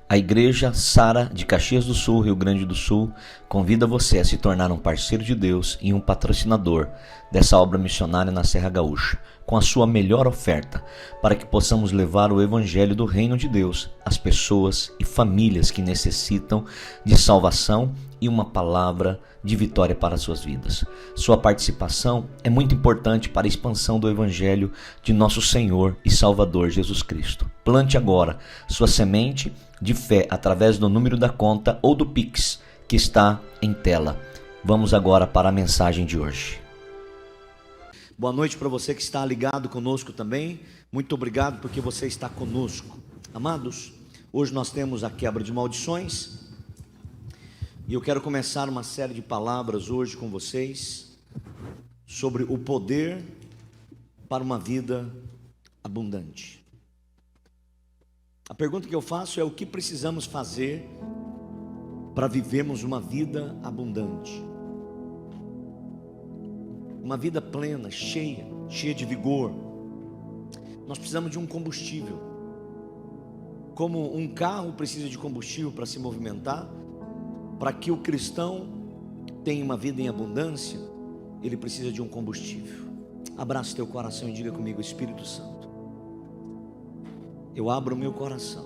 A Igreja Sara de Caxias do Sul, Rio Grande do Sul, convida você a se tornar um parceiro de Deus e um patrocinador dessa obra missionária na Serra Gaúcha, com a sua melhor oferta, para que possamos levar o Evangelho do Reino de Deus às pessoas e famílias que necessitam de salvação e uma palavra de vitória para suas vidas. Sua participação é muito importante para a expansão do Evangelho de nosso Senhor e Salvador Jesus Cristo. Plante agora sua semente de fé através do número da conta ou do Pix que está em tela. Vamos agora para a mensagem de hoje. Boa noite para você que está ligado conosco também. Muito obrigado porque você está conosco. Amados, hoje nós temos a quebra de maldições. E eu quero começar uma série de palavras hoje com vocês sobre o poder para uma vida abundante. A pergunta que eu faço é: o que precisamos fazer para vivermos uma vida abundante? Uma vida plena, cheia de vigor. Nós precisamos de um combustível. Como um carro precisa de combustível para se movimentar, para que o cristão tenha uma vida em abundância, ele precisa de um combustível. Abraça teu coração e diga comigo: Espírito Santo, eu abro o meu coração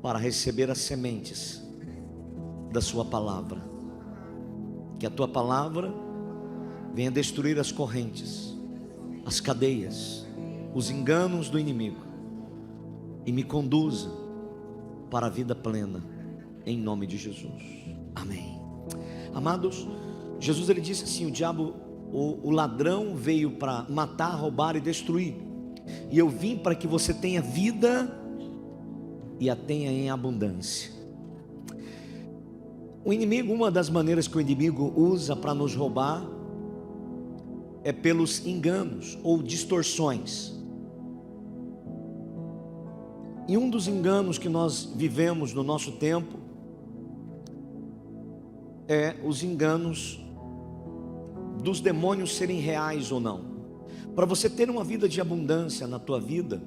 para receber as sementes da sua palavra. Que a tua palavra venha destruir as correntes, as cadeias, os enganos do inimigo e me conduza para a vida plena, em nome de Jesus, amém. Amados, Jesus ele disse assim: o diabo, o ladrão veio para matar, roubar e destruir, e eu vim para que você tenha vida e a tenha em abundância. O inimigo, uma das maneiras que o inimigo usa para nos roubar é pelos enganos ou distorções. E um dos enganos que nós vivemos no nosso tempo é os enganos dos demônios serem reais ou não. Para você ter uma vida de abundância na tua vida,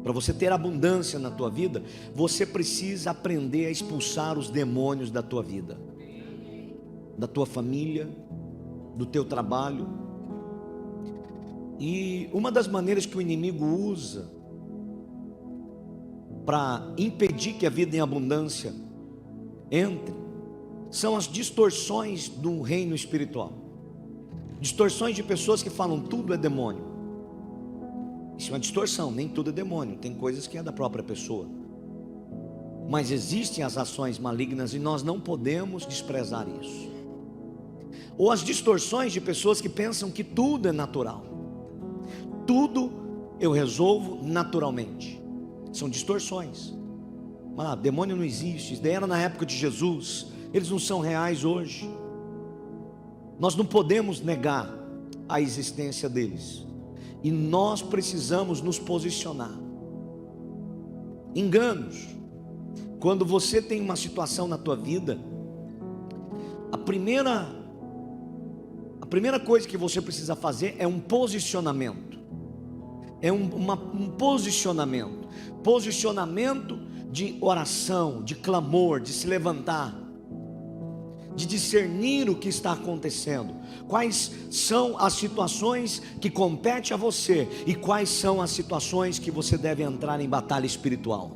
para você ter abundância na tua vida, você precisa aprender a expulsar os demônios da tua vida, da tua família, do teu trabalho. E uma das maneiras que o inimigo usa para impedir que a vida em abundância entre são as distorções do reino espiritual. Distorções de pessoas que falam tudo é demônio. Isso é uma distorção, nem tudo é demônio. Tem coisas que é da própria pessoa. Mas existem as ações malignas e nós não podemos desprezar isso. Ou as distorções de pessoas que pensam que tudo é natural. Tudo eu resolvo naturalmente. São distorções. Demônio não existe. Isso daí era na época de Jesus. Eles não são reais hoje. Nós não podemos negar a existência deles. E nós precisamos nos posicionar. Enganos. Quando você tem uma situação na tua vida, a primeira coisa que você precisa fazer é um posicionamento. É um posicionamento. Posicionamento de oração, de clamor, de se levantar, de discernir o que está acontecendo. Quais são as situações que competem a você e quais são as situações que você deve entrar em batalha espiritual.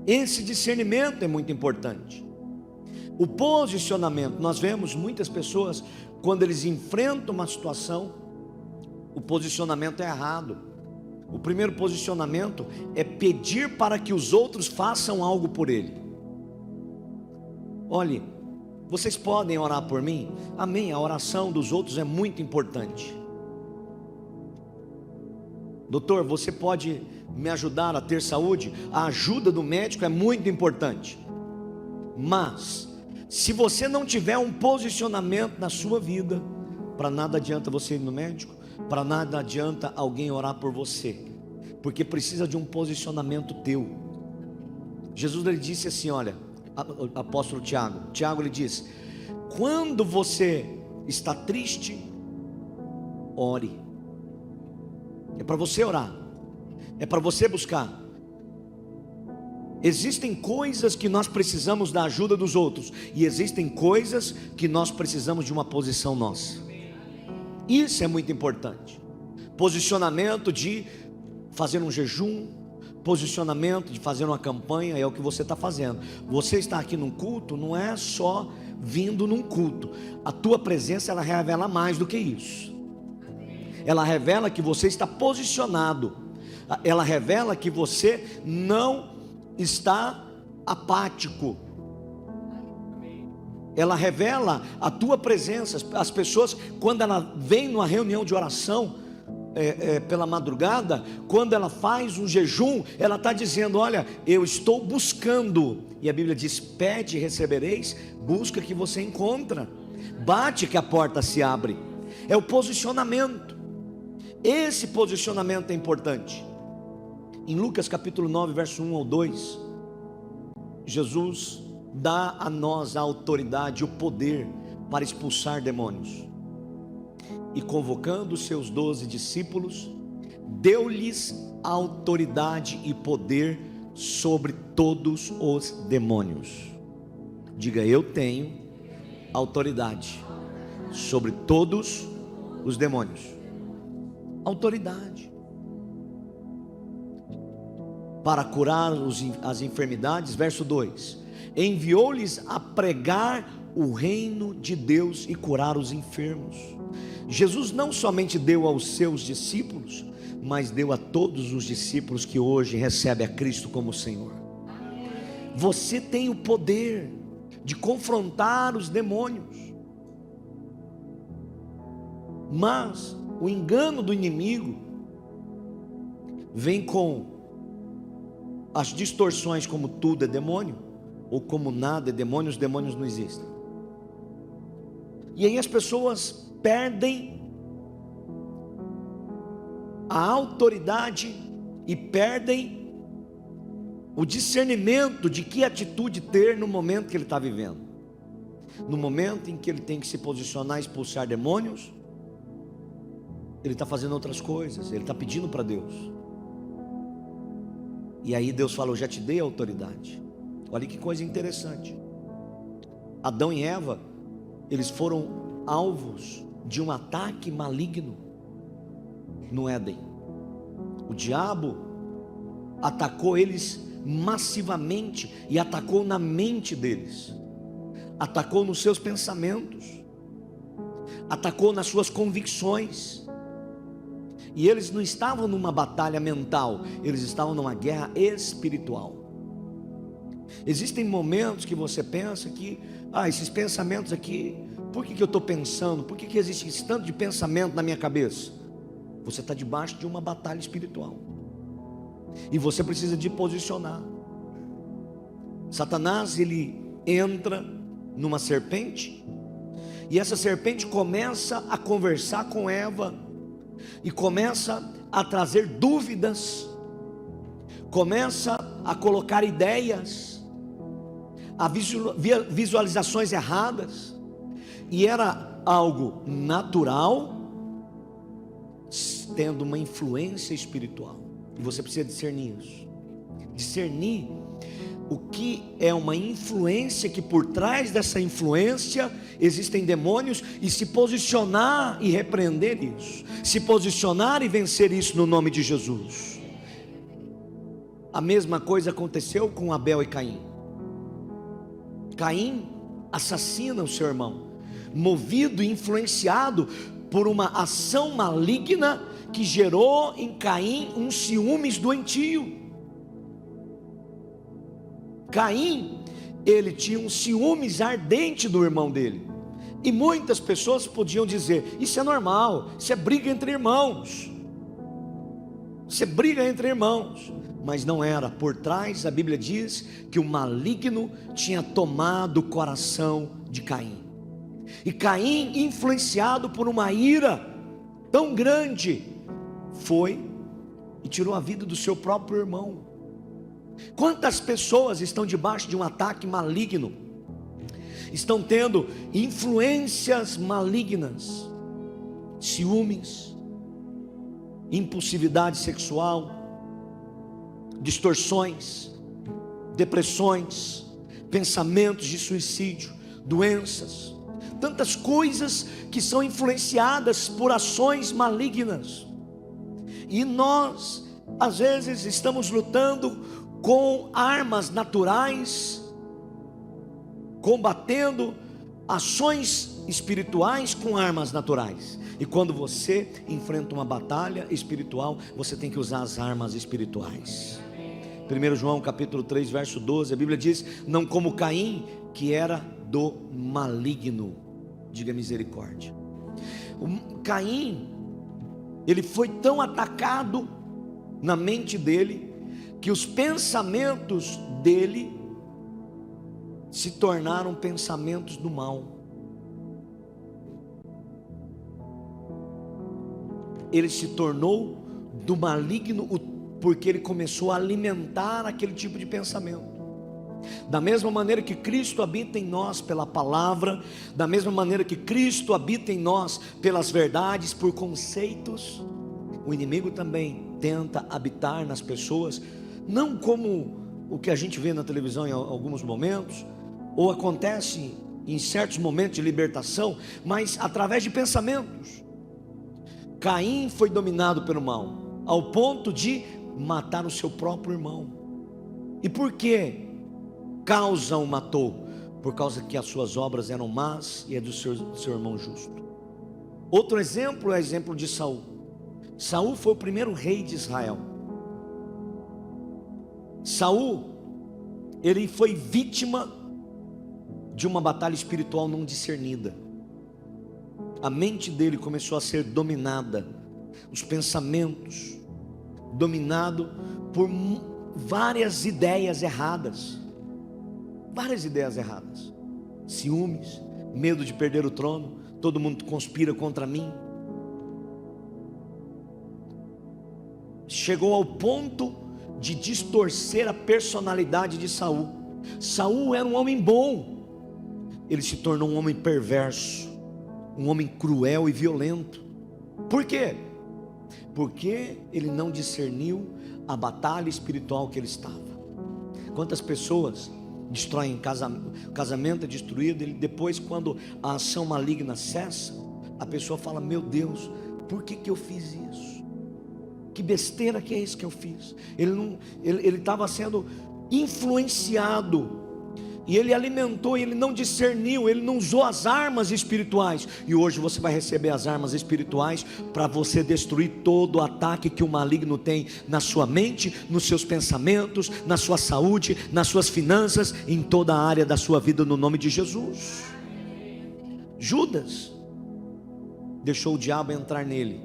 Esse discernimento é muito importante. O posicionamento, nós vemos muitas pessoas, quando eles enfrentam uma situação, o posicionamento é errado. O primeiro posicionamento é pedir para que os outros façam algo por ele. Olhe, vocês podem orar por mim? Amém, a oração dos outros é muito importante. Doutor, você pode me ajudar a ter saúde? A ajuda do médico é muito importante. Mas, se você não tiver um posicionamento na sua vida, para nada adianta você ir no médico, para nada adianta alguém orar por você, porque precisa de um posicionamento teu. Jesus ele disse assim, olha, apóstolo Tiago ele diz: quando você está triste, ore. É para você orar, é para você buscar. Existem coisas que nós precisamos da ajuda dos outros, e existem coisas que nós precisamos de uma posição nossa. Isso é muito importante. Posicionamento de fazer um jejum, posicionamento de fazer uma campanha, é o que você está fazendo. Você está aqui num culto, não é só vindo num culto. A tua presença, ela revela mais do que isso. Ela revela que você está posicionado. Ela revela que você não está apático. Ela revela a tua presença. As pessoas, quando ela vem numa reunião de oração pela madrugada, quando ela faz um jejum, ela está dizendo: olha, eu estou buscando. E a Bíblia diz: pede e recebereis, busca que você encontra, bate que a porta se abre. É o posicionamento. Esse posicionamento é importante. Em Lucas capítulo 9, verso 1 ao 2, Jesus dá a nós a autoridade, o poder para expulsar demônios. E convocando os seus 12 discípulos, deu-lhes autoridade e poder sobre todos os demônios. Diga: eu tenho autoridade sobre todos os demônios. Autoridade para curar as enfermidades. Verso 2: enviou-lhes a pregar o reino de Deus e curar os enfermos. Jesus não somente deu aos seus discípulos, mas deu a todos os discípulos que hoje recebem a Cristo como Senhor. Você tem o poder de confrontar os demônios, mas o engano do inimigo vem com as distorções, como tudo é demônio, ou como nada é demônio, os demônios não existem. E aí as pessoas perdem a autoridade e perdem o discernimento de que atitude ter no momento que ele está vivendo. No momento em que ele tem que se posicionar e expulsar demônios, ele está fazendo outras coisas, ele está pedindo para Deus. E aí Deus fala: eu já te dei a autoridade. Olha que coisa interessante. Adão e Eva, eles foram alvos de um ataque maligno no Éden. O diabo atacou eles massivamente e atacou na mente deles, atacou nos seus pensamentos, atacou nas suas convicções. E eles não estavam numa batalha mental, eles estavam numa guerra espiritual. Existem momentos que você pensa que, esses pensamentos aqui, por que eu estou pensando? Por que existe esse tanto de pensamento na minha cabeça? Você está debaixo de uma batalha espiritual, e você precisa de posicionar. Satanás, ele entra numa serpente, e essa serpente começa a conversar com Eva, e começa a trazer dúvidas, começa a colocar ideias, a visualizações erradas, e era algo natural, tendo uma influência espiritual. E você precisa discernir isso, discernir o que é uma influência, que por trás dessa influência existem demônios, e se posicionar e repreender isso, se posicionar e vencer isso no nome de Jesus. A mesma coisa aconteceu com Abel e Caim. Caim assassina o seu irmão, movido e influenciado por uma ação maligna que gerou em Caim um ciúmes doentio. Caim, ele tinha um ciúmes ardente do irmão dele, e muitas pessoas podiam dizer: isso é normal, isso é briga entre irmãos, isso é briga entre irmãos. Mas não era. Por trás, a Bíblia diz que o maligno tinha tomado o coração de Caim, e Caim, influenciado por uma ira tão grande, foi e tirou a vida do seu próprio irmão. Quantas pessoas estão debaixo de um ataque maligno, estão tendo influências malignas, ciúmes, impulsividade sexual, distorções, depressões, pensamentos de suicídio, doenças, tantas coisas que são influenciadas por ações malignas. E nós, às vezes, estamos lutando com armas naturais, combatendo ações espirituais com armas naturais. E quando você enfrenta uma batalha espiritual, você tem que usar as armas espirituais. 1 João capítulo 3, verso 12, a Bíblia diz: não como Caim, que era do maligno. Diga misericórdia. O Caim, ele foi tão atacado na mente dele, que os pensamentos dele se tornaram pensamentos do mal. Ele se tornou do maligno, porque ele começou a alimentar aquele tipo de pensamento. Da mesma maneira que Cristo habita em nós pela palavra, da mesma maneira que Cristo habita em nós pelas verdades, por conceitos, o inimigo também tenta habitar nas pessoas, não como o que a gente vê na televisão em alguns momentos, ou acontece em certos momentos de libertação, mas através de pensamentos. Caim foi dominado pelo mal, ao ponto de matar o seu próprio irmão. E por que causa o matou? Por causa que as suas obras eram más e é do seu irmão justo. Outro exemplo é o exemplo de Saul. Saul foi o primeiro rei de Israel. Saul, ele foi vítima de uma batalha espiritual não discernida. A mente dele começou a ser dominada, os pensamentos, dominado por várias ideias erradas. Várias ideias erradas. Ciúmes, medo de perder o trono, todo mundo conspira contra mim. Chegou ao ponto de distorcer a personalidade de Saul. Saul era um homem bom, ele se tornou um homem perverso, um homem cruel e violento. Por quê? Porque ele não discerniu a batalha espiritual que ele estava. Quantas pessoas destroem casamento é destruído, e depois, quando a ação maligna cessa, a pessoa fala: meu Deus, por que eu fiz isso? Que besteira que é isso que eu fiz? Ele estava sendo influenciado, e ele alimentou, ele não discerniu, ele não usou as armas espirituais. E hoje você vai receber as armas espirituais para você destruir todo o ataque que o maligno tem na sua mente, nos seus pensamentos, na sua saúde, nas suas finanças, em toda a área da sua vida, no nome de Jesus. Judas deixou o diabo entrar nele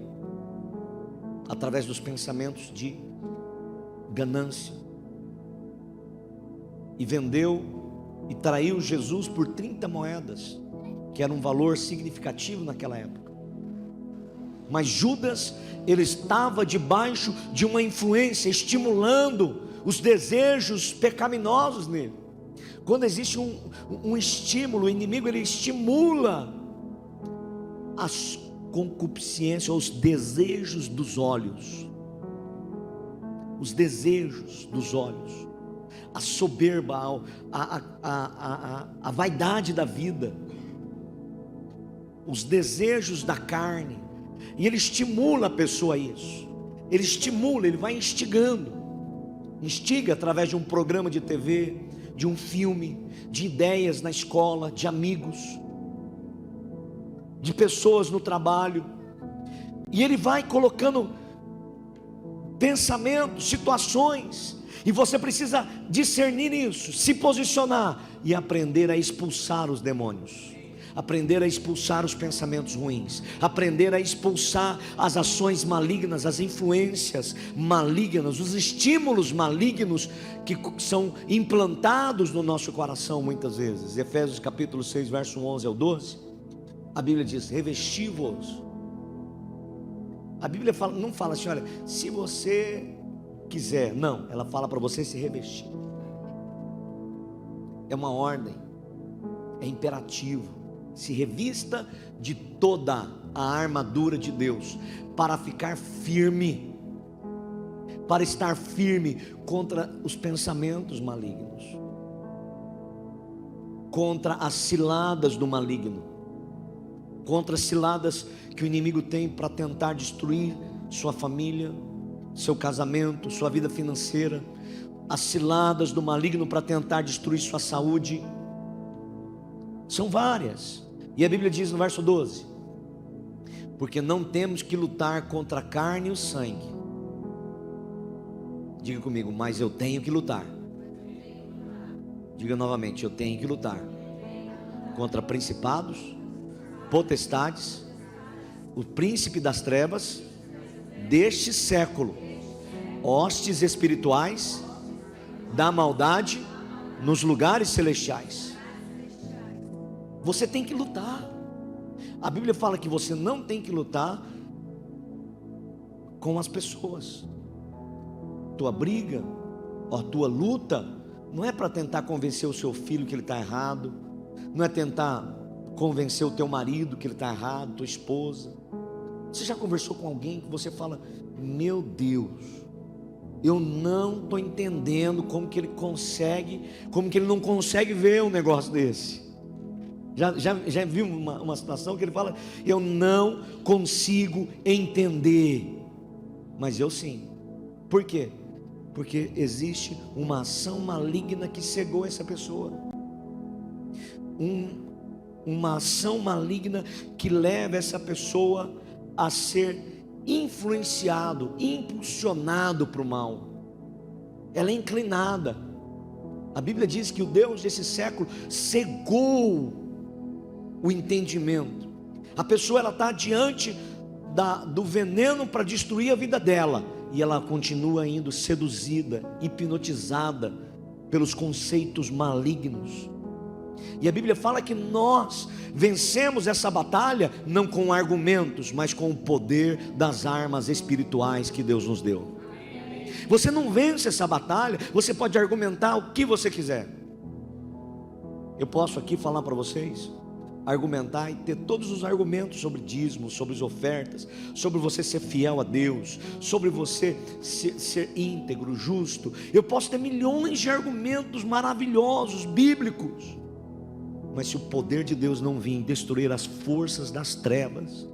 através dos pensamentos de ganância, e vendeu e traiu Jesus por 30 moedas, que era um valor significativo naquela época. Mas Judas, ele estava debaixo de uma influência, estimulando os desejos pecaminosos nele. Quando existe um estímulo, o inimigo, ele estimula as concupiscências, os desejos dos olhos. Os desejos dos olhos, a soberba, a vaidade da vida, os desejos da carne. E ele estimula a pessoa a isso. Ele estimula, ele vai instigando. Instiga através de um programa de TV, de um filme, de ideias na escola, de amigos, de pessoas no trabalho. E ele vai colocando pensamentos, situações, e você precisa discernir isso, se posicionar e aprender a expulsar os demônios, aprender a expulsar os pensamentos ruins, aprender a expulsar as ações malignas, as influências malignas, os estímulos malignos que são implantados no nosso coração muitas vezes. Efésios capítulo 6, verso 11 ao 12, a Bíblia diz: revesti-vos. A Bíblia não fala assim, olha, se você quiser, não, ela fala para você se revestir. É uma ordem, é imperativo. Se revista de toda a armadura de Deus, para ficar firme, para estar firme contra os pensamentos malignos, contra as ciladas do maligno, contra as ciladas que o inimigo tem para tentar destruir sua família, seu casamento, sua vida financeira, as ciladas do maligno para tentar destruir sua saúde. São várias, e a Bíblia diz no verso 12: porque não temos que lutar contra a carne e o sangue. Diga comigo, mas eu tenho que lutar. Diga novamente, eu tenho que lutar contra principados, potestades, o príncipe das trevas deste século, hostes espirituais da maldade nos lugares celestiais. Você tem que lutar. A Bíblia fala que você não tem que lutar com as pessoas. Tua briga, a tua luta, não é para tentar convencer o seu filho que ele está errado, não é tentar convencer o teu marido que ele está errado, tua esposa. Você já conversou com alguém que você fala: meu Deus, eu não estou entendendo como que ele não consegue ver um negócio desse. Já viu uma situação que ele fala: eu não consigo entender, mas eu sim. Por quê? Porque existe uma ação maligna que cegou essa pessoa, uma ação maligna que leva essa pessoa a ser influenciado, impulsionado para o mal. Ela é inclinada. A Bíblia diz que o Deus desse século cegou o entendimento. A pessoa está diante do veneno para destruir a vida dela, e ela continua indo seduzida, hipnotizada pelos conceitos malignos. E a Bíblia fala que nós vencemos essa batalha não com argumentos, mas com o poder das armas espirituais que Deus nos deu. Você não vence essa batalha. Você pode argumentar o que você quiser. Eu posso aqui falar para vocês, argumentar e ter todos os argumentos sobre dízimos, sobre as ofertas, sobre você ser fiel a Deus, sobre você ser íntegro, justo. Eu posso ter milhões de argumentos maravilhosos, bíblicos, mas se o poder de Deus não vir destruir as forças das trevas,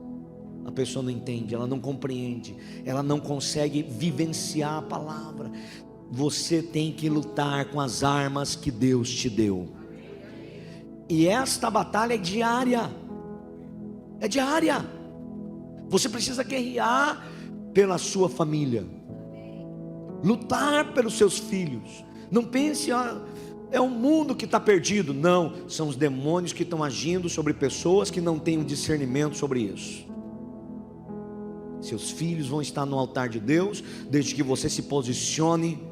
a pessoa não entende, ela não compreende, ela não consegue vivenciar a palavra. Você tem que lutar com as armas que Deus te deu. E esta batalha é diária. É diária. Você precisa guerrear pela sua família, lutar pelos seus filhos. Não pense, é o mundo que está perdido. Não, são os demônios que estão agindo sobre pessoas que não têm um discernimento sobre isso. Seus filhos vão estar no altar de Deus, desde que você se posicione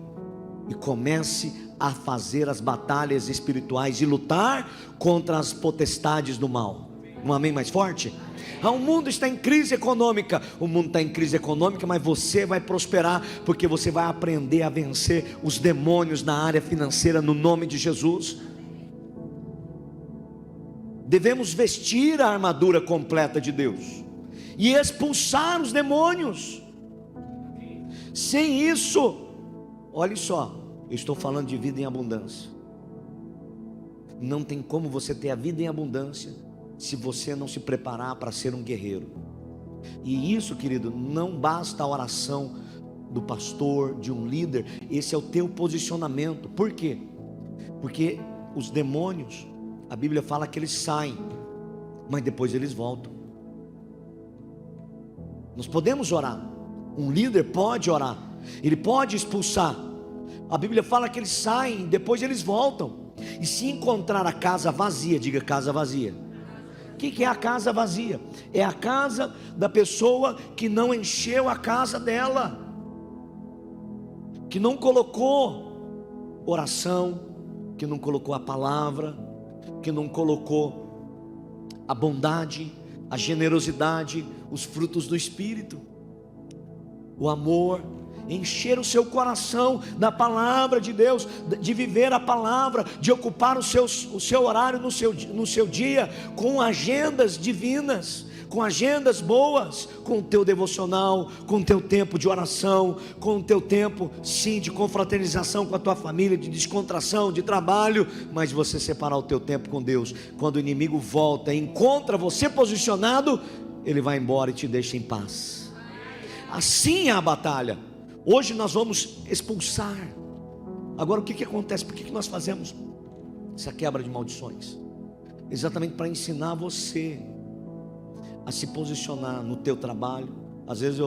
e comece a fazer as batalhas espirituais e lutar contra as potestades do mal. Um amém mais forte? O mundo está em crise econômica. O mundo está em crise econômica, mas você vai prosperar, porque você vai aprender a vencer os demônios na área financeira, no nome de Jesus. Devemos vestir a armadura completa de Deus e expulsar os demônios. Sem isso, olhe só, eu estou falando de vida em abundância. Não tem como você ter a vida em abundância se você não se preparar para ser um guerreiro. E isso, querido, não basta a oração do pastor, de um líder. Esse é o teu posicionamento. Por quê? Porque os demônios, a Bíblia fala que eles saem, mas depois eles voltam. Nós podemos orar. Um líder pode orar, ele pode expulsar. A Bíblia fala que eles saem, depois eles voltam. E se encontrar a casa vazia, diga casa vazia. O que é a casa vazia? É a casa da pessoa que não encheu a casa dela, que não colocou oração, que não colocou a palavra, que não colocou a bondade, a generosidade, os frutos do Espírito, o amor. Encher o seu coração da palavra de Deus, de viver a palavra, de ocupar o seu horário no seu dia com agendas divinas, com agendas boas, com o teu devocional, com o teu tempo de oração, com o teu tempo, sim, de confraternização com a tua família, de descontração, de trabalho, mas você separar o teu tempo com Deus. Quando o inimigo volta e encontra você posicionado, ele vai embora e te deixa em paz. Assim é a batalha. Hoje nós vamos expulsar. Agora o que acontece? Por que nós fazemos essa quebra de maldições? Exatamente para ensinar você a se posicionar no teu trabalho. Às vezes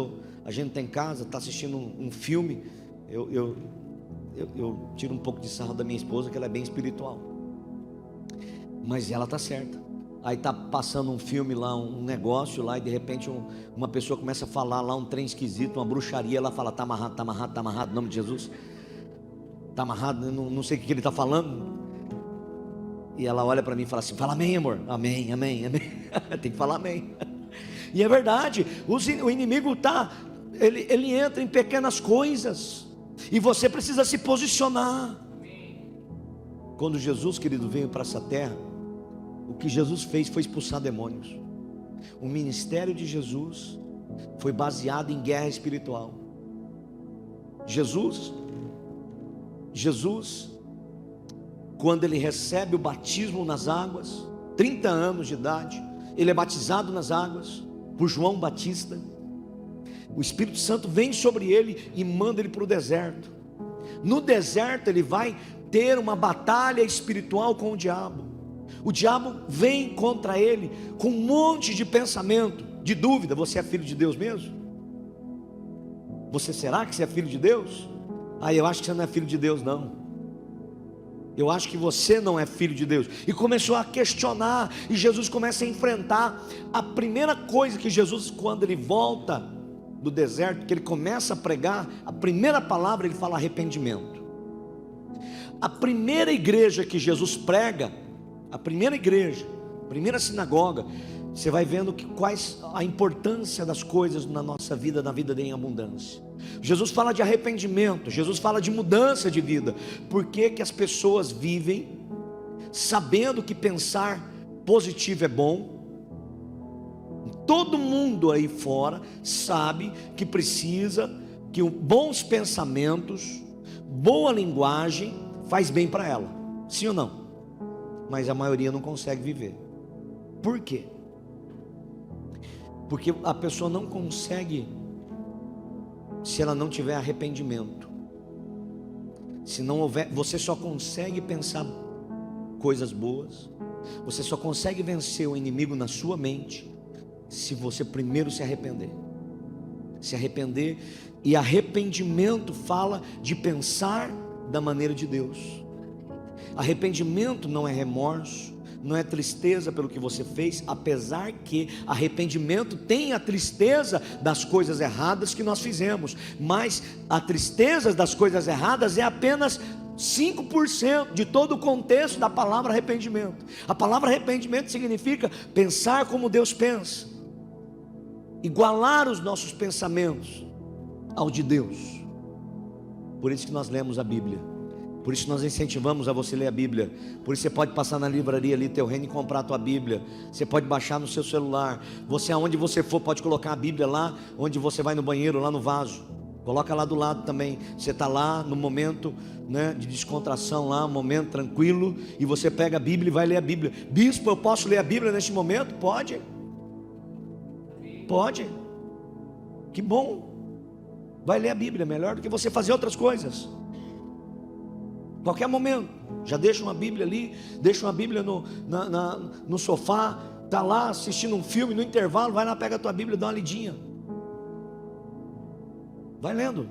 a gente está em casa, está assistindo um filme, eu tiro um pouco de sarro da minha esposa, que ela é bem espiritual, mas ela está certa. Aí está passando um filme lá, um negócio lá, e de repente uma pessoa começa a falar lá um trem esquisito, uma bruxaria. Ela fala: está amarrado, está amarrado, está amarrado, em nome de Jesus, está amarrado, não sei o que ele está falando. E ela olha para mim e fala assim: fala amém, amor. Amém, amém, amém. Tem que falar amém. E é verdade, o inimigo ele entra em pequenas coisas, e você precisa se posicionar. Quando Jesus, querido, veio para essa terra, o que Jesus fez foi expulsar demônios. O ministério de Jesus foi baseado em guerra espiritual. Jesus, quando ele recebe o batismo nas águas, 30 anos de idade, ele é batizado nas águas por João Batista. O Espírito Santo vem sobre ele e manda ele para o deserto. No deserto ele vai ter uma batalha espiritual com o diabo. O diabo vem contra ele com um monte de pensamento, de dúvida. Você é filho de Deus mesmo? Será que você é filho de Deus? Eu acho que você não é filho de Deus, não. Eu acho que você não é filho de Deus. E começou a questionar, e Jesus começa a enfrentar. A primeira coisa que Jesus, quando ele volta do deserto, que ele começa a pregar, a primeira palavra ele fala arrependimento. A primeira igreja que Jesus prega, a primeira igreja, a primeira sinagoga, você vai vendo quais a importância das coisas na nossa vida, na vida em abundância. Jesus fala de arrependimento, Jesus fala de mudança de vida. Por que que as pessoas vivem sabendo que pensar positivo é bom? Todo mundo aí fora sabe que precisa, que bons pensamentos, boa linguagem faz bem para ela, sim ou não? Mas a maioria não consegue viver. Por quê? Porque a pessoa não consegue, se ela não tiver arrependimento. Se não houver, você só consegue pensar coisas boas, você só consegue vencer o inimigo na sua mente se você primeiro se arrepender. Se arrepender, e arrependimento fala de pensar da maneira de Deus. Arrependimento não é remorso, não é tristeza pelo que você fez, apesar que arrependimento tem a tristeza das coisas erradas que nós fizemos, mas a tristeza das coisas erradas é apenas 5% de todo o contexto da palavra arrependimento. A palavra arrependimento significa pensar como Deus pensa, igualar os nossos pensamentos ao de Deus. Por isso que nós lemos a Bíblia, por isso nós incentivamos a você ler a Bíblia. Por isso você pode passar na livraria ali, Teu Reino, e comprar a tua Bíblia. Você pode baixar no seu celular. Você, aonde você for, pode colocar a Bíblia lá, onde você vai no banheiro, lá no vaso. Coloca lá do lado também. Você está lá no momento, né, de descontração lá, um momento tranquilo, e você pega a Bíblia e vai ler a Bíblia. Bispo, eu posso ler a Bíblia neste momento? Pode. Pode. Que bom. Vai ler a Bíblia, melhor do que você fazer outras coisas. Qualquer momento, já deixa uma Bíblia ali, deixa uma Bíblia no sofá, está lá assistindo um filme, no intervalo, vai lá, pega a tua Bíblia e dá uma lidinha. Vai lendo.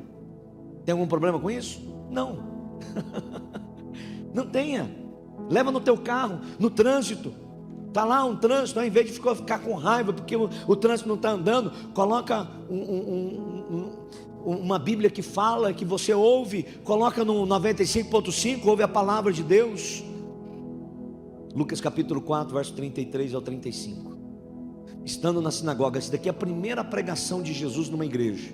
Tem algum problema com isso? Não. Não tenha. Leva no teu carro, no trânsito. Está lá um trânsito, ao invés de ficar com raiva porque o trânsito não está andando, coloca uma Bíblia que fala, que você ouve, coloca no 95.5, ouve a palavra de Deus. Lucas capítulo 4, verso 33 ao 35. Estando na sinagoga, essa daqui é a primeira pregação de Jesus numa igreja.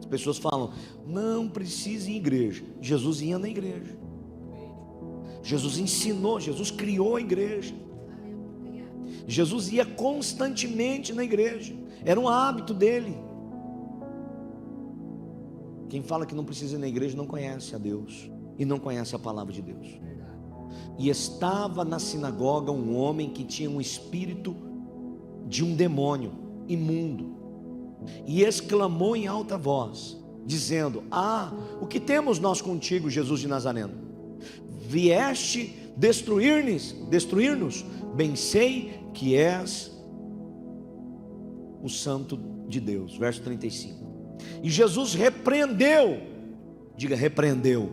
As pessoas falam: não precisa ir em igreja. Jesus ia na igreja, Jesus ensinou, Jesus criou a igreja. Jesus ia constantemente na igreja, era um hábito dele. Quem fala que não precisa ir na igreja não conhece a Deus e não conhece a palavra de Deus. E estava na sinagoga um homem que tinha um espírito de um demônio imundo, e exclamou em alta voz, dizendo: o que temos nós contigo, Jesus de Nazareno? Vieste destruir-nos? Bem sei que és o Santo de Deus. Verso 35. E Jesus repreendeu, diga repreendeu.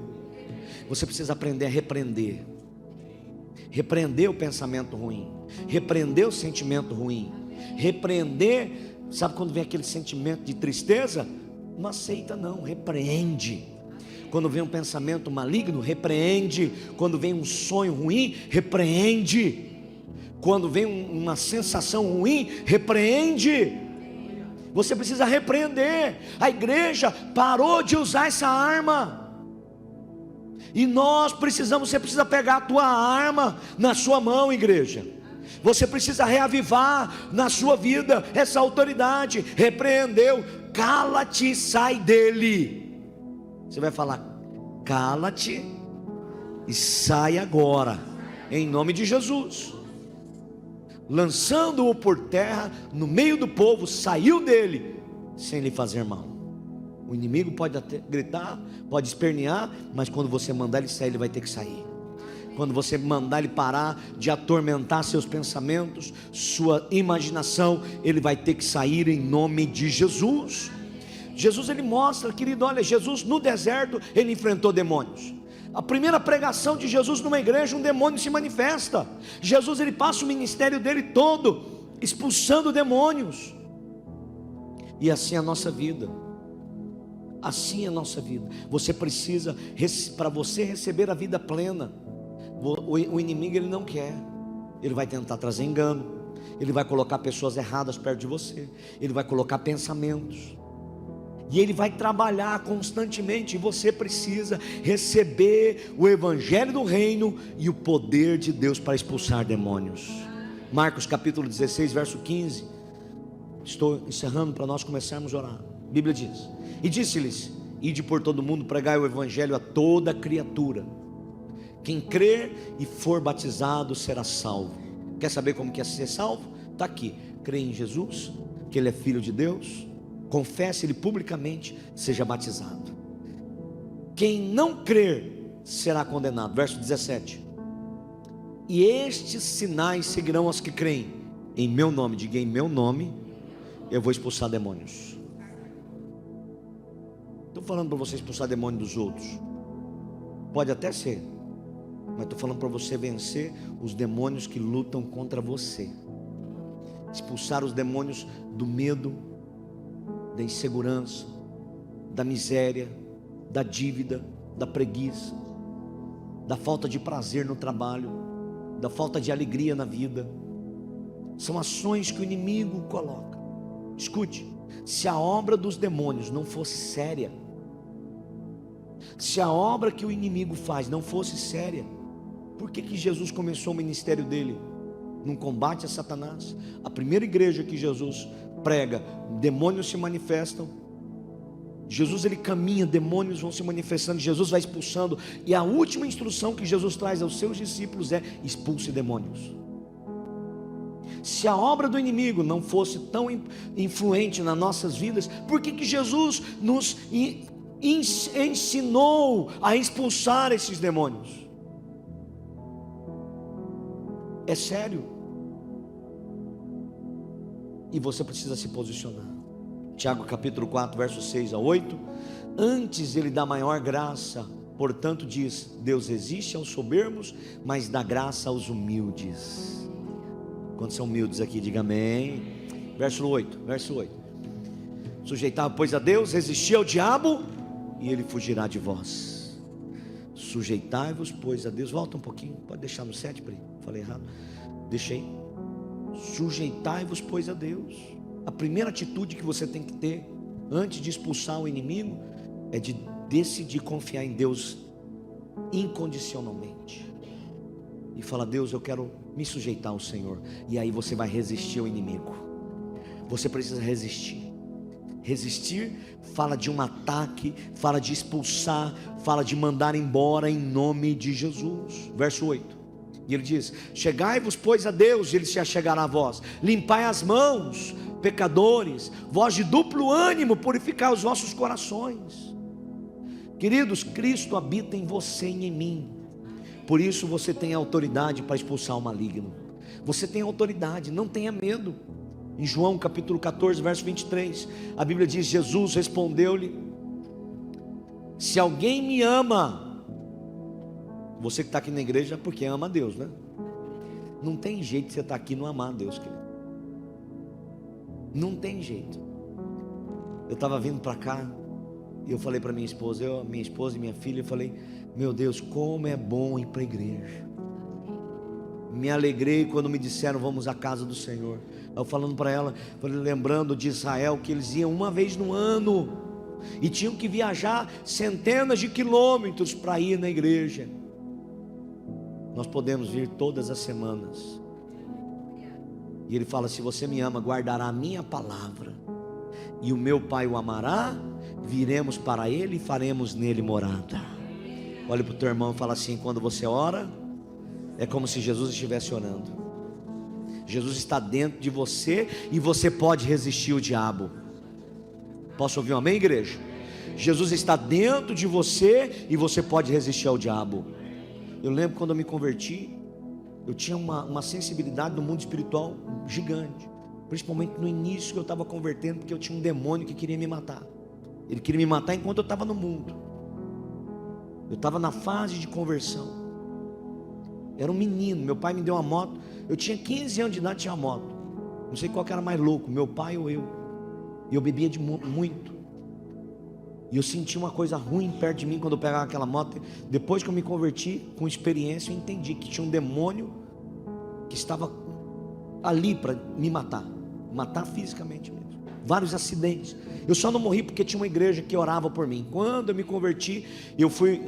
Você precisa aprender a repreender. Repreender o pensamento ruim, repreender o sentimento ruim, repreender. Sabe quando vem aquele sentimento de tristeza? Não aceita não, repreende. Quando vem um pensamento maligno, repreende. Quando vem um sonho ruim, repreende. Quando vem uma sensação ruim, repreende. Você precisa repreender. A igreja parou de usar essa arma, e você precisa pegar a tua arma na sua mão, igreja. Você precisa reavivar na sua vida essa autoridade. Repreendeu, cala-te, sai dele. Você vai falar: cala-te e sai agora, em nome de Jesus. Lançando-o por terra no meio do povo, saiu dele sem lhe fazer mal. O inimigo pode até gritar, pode espernear, mas quando você mandar ele sair, ele vai ter que sair. Quando você mandar ele parar de atormentar seus pensamentos, sua imaginação, ele vai ter que sair em nome de Jesus. Jesus, ele mostra, querido, olha, Jesus no deserto, ele enfrentou demônios. A primeira pregação de Jesus numa igreja, um demônio se manifesta. Jesus, ele passa o ministério dele todo expulsando demônios. E assim é a nossa vida. Assim é a nossa vida. Você precisa, para você receber a vida plena, o inimigo ele não quer. Ele vai tentar trazer engano, ele vai colocar pessoas erradas perto de você, ele vai colocar pensamentos, e ele vai trabalhar constantemente. E você precisa receber o evangelho do reino e o poder de Deus para expulsar demônios. Marcos capítulo 16 verso 15. Estou encerrando para nós começarmos a orar. A Bíblia diz: e disse-lhes: ide por todo mundo, pregai o evangelho a toda criatura. Quem crer e for batizado será salvo. Quer saber como que é ser salvo? Está aqui: crê em Jesus, que Ele é Filho de Deus, confesse Ele publicamente, seja batizado. Quem não crer será condenado. Verso 17: e estes sinais seguirão os que creem em meu nome. Diga: em meu nome eu vou expulsar demônios. Estou falando para você expulsar demônio dos outros, pode até ser, mas estou falando para você vencer os demônios que lutam contra você. Expulsar os demônios do medo, da insegurança, da miséria, da dívida, da preguiça, da falta de prazer no trabalho, da falta de alegria na vida. São ações que o inimigo coloca. Escute, se a obra dos demônios não fosse séria, se a obra que o inimigo faz não fosse séria, por que Jesus começou o ministério dele? Num combate a Satanás. A primeira igreja que Jesus prega, demônios se manifestam. Jesus ele caminha, demônios vão se manifestando, Jesus vai expulsando. E a última instrução que Jesus traz aos seus discípulos é: expulse demônios. Se a obra do inimigo não fosse tão influente nas nossas vidas, por que Jesus nos ensinou a expulsar esses demônios? É sério. E você precisa se posicionar. Tiago capítulo 4 versos 6 a 8. Antes ele dá maior graça, portanto diz: Deus resiste aos soberbos, mas dá graça aos humildes. Quantos são humildes aqui? Diga amém. Verso 8. Sujeitai, pois, a Deus, resisti ao diabo e ele fugirá de vós. Sujeitai-vos, pois, a Deus. Volta um pouquinho, pode deixar no 7, falei errado. Deixei. Sujeitai-vos, pois, a Deus. A primeira atitude que você tem que ter antes de expulsar o inimigo é de decidir confiar em Deus incondicionalmente. e fala: Deus, eu quero me sujeitar ao Senhor. E aí você vai resistir ao inimigo. Você precisa resistir. Resistir fala de um ataque, fala de expulsar, fala de mandar embora em nome de Jesus. Verso 8, e ele diz: chegai-vos pois a Deus, e ele se achegará a vós. Limpai as mãos, pecadores, vós de duplo ânimo, purificai os vossos corações. Queridos, Cristo habita em você e em mim. Por isso você tem autoridade para expulsar o maligno. Você tem autoridade, não tenha medo. Em João capítulo 14, verso 23, a Bíblia diz: Jesus respondeu-lhe: se alguém me ama, você que está aqui na igreja, porque ama a Deus, né? Não tem jeito de você estar aqui e não amar a Deus, querido. Não tem jeito. Eu estava vindo para cá, e eu falei para minha esposa e minha filha, eu falei: meu Deus, como é bom ir para a igreja. Me alegrei quando me disseram: vamos à casa do Senhor. Eu falando para ela, lembrando de Israel, que eles iam uma vez no ano, e tinham que viajar centenas de quilômetros para ir na igreja. Nós podemos vir todas as semanas. E ele fala: se você me ama, guardará a minha palavra, e o meu Pai o amará, viremos para ele e faremos nele morada. Olha para o teu irmão e fala assim: quando você ora, é como se Jesus estivesse orando. Jesus está dentro de você e você pode resistir o diabo. Posso ouvir um amém, igreja? Jesus está dentro de você e você pode resistir ao diabo. Eu lembro quando eu me converti, eu tinha uma sensibilidade no mundo espiritual gigante. Principalmente no início que eu estava convertendo, porque eu tinha um demônio que queria me matar. Ele queria me matar enquanto eu estava no mundo. Eu estava na fase de conversão. Era um menino, meu pai me deu uma moto. Eu tinha 15 anos de idade, tinha uma moto. Não sei qual que era mais louco, meu pai ou eu. E eu bebia muito. E eu senti uma coisa ruim perto de mim quando eu pegava aquela moto. Depois que eu me converti, com experiência, eu entendi que tinha um demônio que estava ali para me matar. Matar fisicamente mesmo. Vários acidentes. Eu só não morri porque tinha uma igreja que orava por mim. Quando eu me converti, eu fui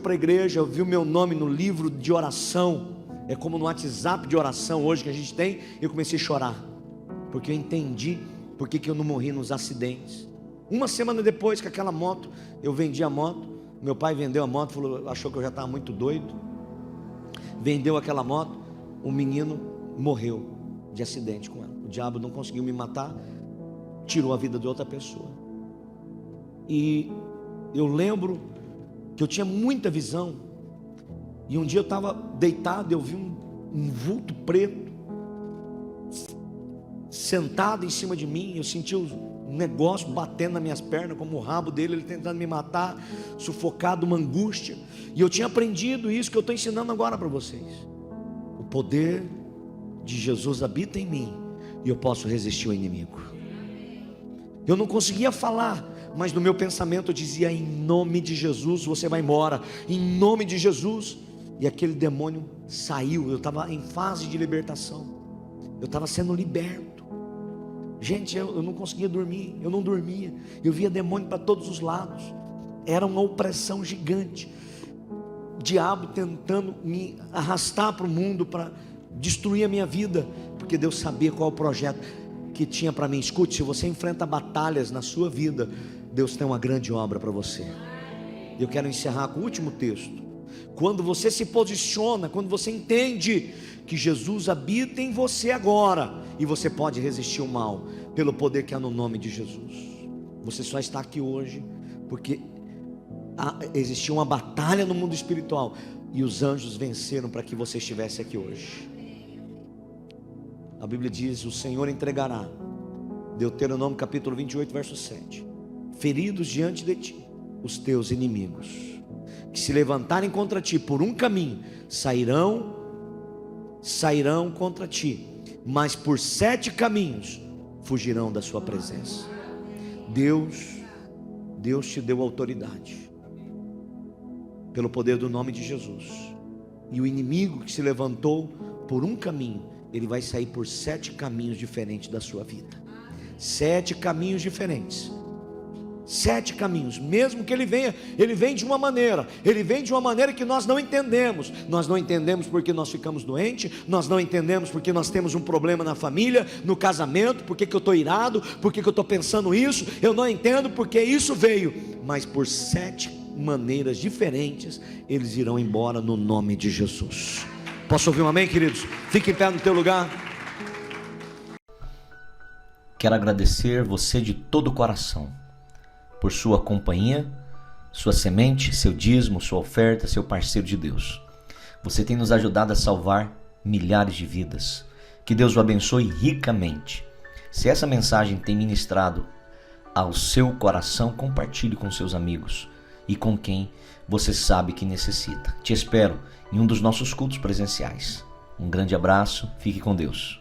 para a igreja, eu vi o meu nome no livro de oração. É como no WhatsApp de oração hoje que a gente tem. Eu comecei a chorar, porque eu entendi porque que eu não morri nos acidentes. Uma semana depois que aquela moto, eu vendi a moto. Meu pai vendeu a moto, achou que eu já estava muito doido. Vendeu aquela moto. O menino morreu de acidente com ela. O diabo não conseguiu me matar, tirou a vida de outra pessoa. E eu lembro que eu tinha muita visão. E um dia eu estava deitado, eu vi um vulto preto sentado em cima de mim. Eu senti um negócio batendo nas minhas pernas, como o rabo dele, ele tentando me matar, sufocado, uma angústia. E eu tinha aprendido isso que eu estou ensinando agora para vocês. O poder de Jesus habita em mim, e eu posso resistir ao inimigo. Eu não conseguia falar, mas no meu pensamento eu dizia: em nome de Jesus você vai embora, em nome de Jesus. E aquele demônio saiu. Eu estava em fase de libertação, eu estava sendo liberto. Gente, eu não conseguia dormir, eu não dormia. Eu via demônio para todos os lados. Era uma opressão gigante. O diabo tentando me arrastar para o mundo, para destruir a minha vida, porque Deus sabia qual o projeto que tinha para mim. Escute, se você enfrenta batalhas na sua vida, Deus tem uma grande obra para você. Eu quero encerrar com o último texto. Quando você se posiciona, quando você entende que Jesus habita em você agora, e você pode resistir o mal, pelo poder que há no nome de Jesus. Você só está aqui hoje porque existia uma batalha no mundo espiritual, e os anjos venceram para que você estivesse aqui hoje. A Bíblia diz: o Senhor entregará, Deuteronômio capítulo 28, verso 7, feridos diante de ti os teus inimigos, que se levantarem contra ti por um caminho, sairão contra ti, mas por 7 caminhos fugirão da sua presença. Deus te deu autoridade, pelo poder do nome de Jesus. E o inimigo que se levantou por um caminho, ele vai sair por 7 caminhos diferentes da sua vida. 7 caminhos diferentes. 7 caminhos, mesmo que ele vem de uma maneira, que nós não entendemos. Nós não entendemos porque nós ficamos doentes, nós não entendemos porque nós temos um problema na família, no casamento, porque que eu estou irado, porque que eu estou pensando isso, eu não entendo porque isso veio, mas por 7 maneiras diferentes, eles irão embora no nome de Jesus. Posso ouvir um amém, queridos? Fique em pé no teu lugar. Quero agradecer você de todo o coração por sua companhia, sua semente, seu dízimo, sua oferta, seu parceiro de Deus. Você tem nos ajudado a salvar milhares de vidas. Que Deus o abençoe ricamente. Se essa mensagem tem ministrado ao seu coração, compartilhe com seus amigos e com quem você sabe que necessita. Te espero em um dos nossos cultos presenciais. Um grande abraço, fique com Deus.